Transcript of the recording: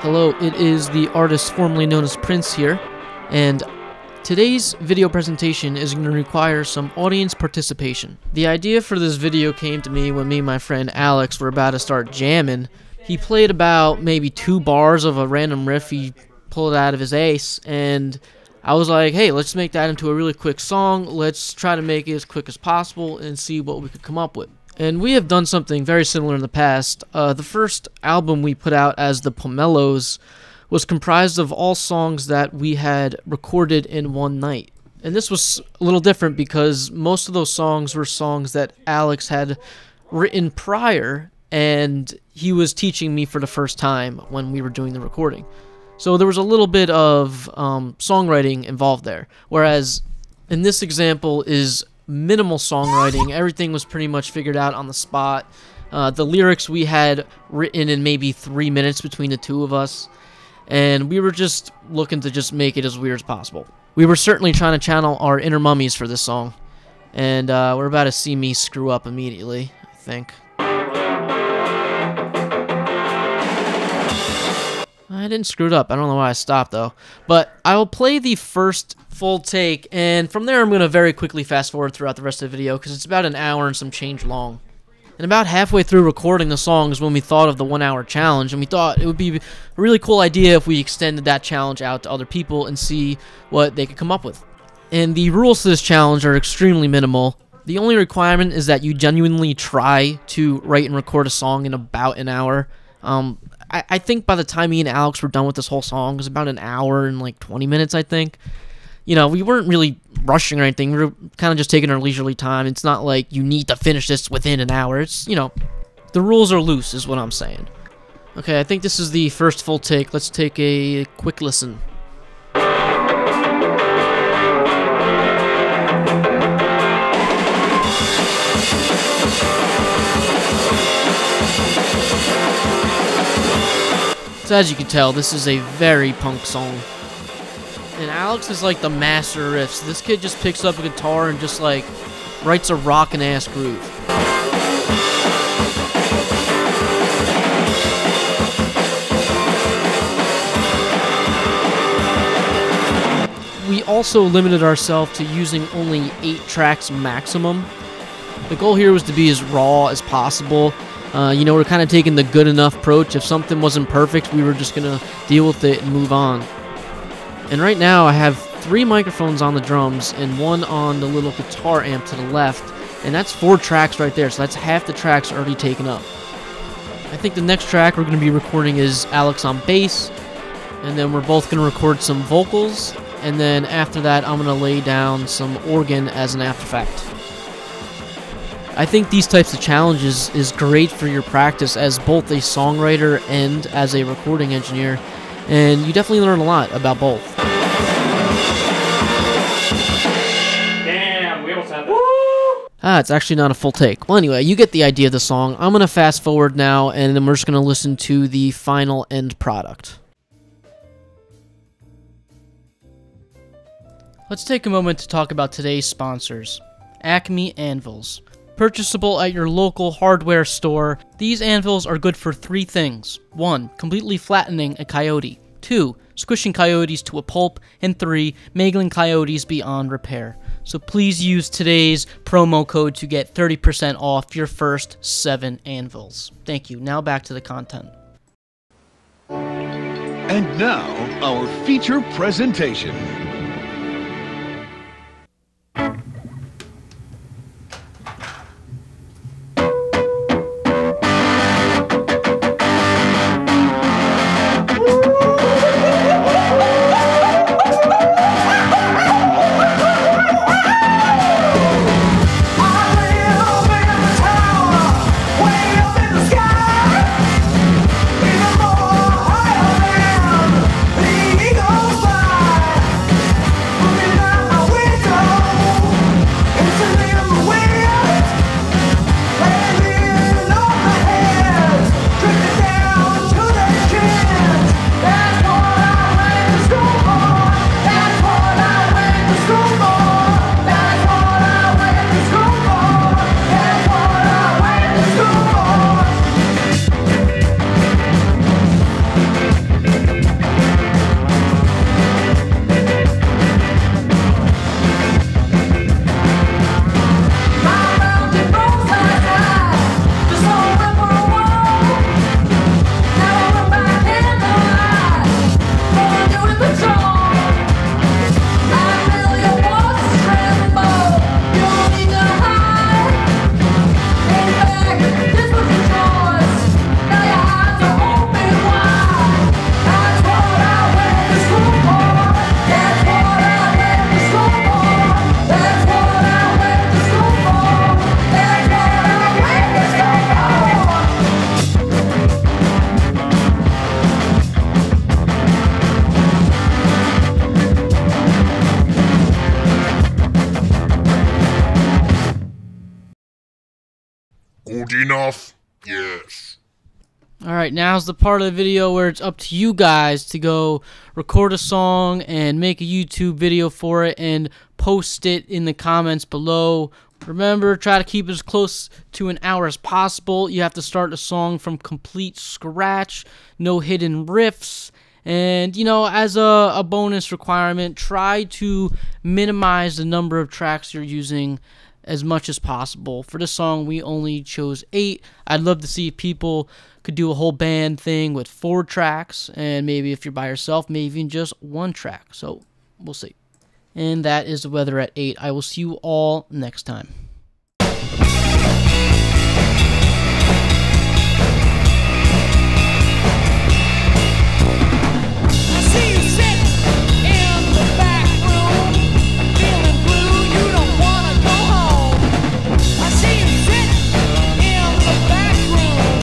Hello, it is the artist formerly known as Prince here, and today's video presentation is going to require some audience participation. The idea for this video came to me when me and my friend Alex were about to start jamming. He played about maybe 2 bars of a random riff he pulled out of his ace, and I was like, hey, let's make that into a really quick song. Let's try to make it as quick as possible and see what we could come up with. And we have done something very similar in the past. The first album we put out as the Pomelos was comprised of all songs that we had recorded in one night. And this was a little different because most of those songs were songs that Alex had written prior, and he was teaching me for the first time when we were doing the recording. So there was a little bit of songwriting involved there. Whereas in this example is minimal songwriting. Everything was pretty much figured out on the spot. The lyrics we had written in maybe 3 minutes between the two of us, and we were just looking to just make it as weird as possible. We were certainly trying to channel our inner mummies for this song, and we're about to see me screw up immediately, I think. I didn't screw it up. I don't know why I stopped, though. But I will play the first full take, and from there I'm going to very quickly fast forward throughout the rest of the video because it's about an hour and some change long. And about halfway through recording the song is when we thought of the 1 hour challenge, and we thought it would be a really cool idea if we extended that challenge out to other people and see what they could come up with. And the rules to this challenge are extremely minimal. The only requirement is that you genuinely try to write and record a song in about an hour. I think by the time me and Alex were done with this whole song, it was about an hour and like 20 minutes, I think. You know, we weren't really rushing or anything. We were kind of just taking our leisurely time. It's not like you need to finish this within an hour. It's, you know, the rules are loose is what I'm saying. Okay, I think this is the first full take. Let's take a quick listen. So as you can tell, this is a very punk song. And Alex is like the master riffs. This kid just picks up a guitar and just like writes a rockin' ass groove. We also limited ourselves to using only 8 tracks maximum. The goal here was to be as raw as possible. You know, we're kind of taking the good enough approach. If something wasn't perfect, we were just going to deal with it and move on. And right now, I have 3 microphones on the drums and 1 on the little guitar amp to the left. And that's 4 tracks right there, so that's half the tracks already taken up. I think the next track we're going to be recording is Alex on bass. And then we're both going to record some vocals. And then after that, I'm going to lay down some organ as an after effect. I think these types of challenges is great for your practice as both a songwriter and as a recording engineer, and you definitely learn a lot about both. Damn, we almost had that. It's actually not a full take. Well, anyway, you get the idea of the song. I'm going to fast forward now, and then we're just going to listen to the final end product. Let's take a moment to talk about today's sponsors. Acme Anvils. Purchasable at your local hardware store, these anvils are good for 3 things. 1. Completely flattening a coyote. 2. Squishing coyotes to a pulp. And 3. Mangling coyotes beyond repair. So please use today's promo code to get 30% off your first 7 anvils. Thank you. Now back to the content. And now, our feature presentation. Good enough? Yes. Alright, now's the part of the video where it's up to you guys to go record a song and make a YouTube video for it and post it in the comments below. Remember, try to keep it as close to an hour as possible. You have to start a song from complete scratch, no hidden riffs. And, you know, as a bonus requirement, try to minimize the number of tracks you're using as much as possible. For this song, we only chose 8. I'd love to see if people could do a whole band thing with 4 tracks, and maybe if you're by yourself, maybe even just 1 track. So, we'll see. And that is the weather at 8. I will see you all next time.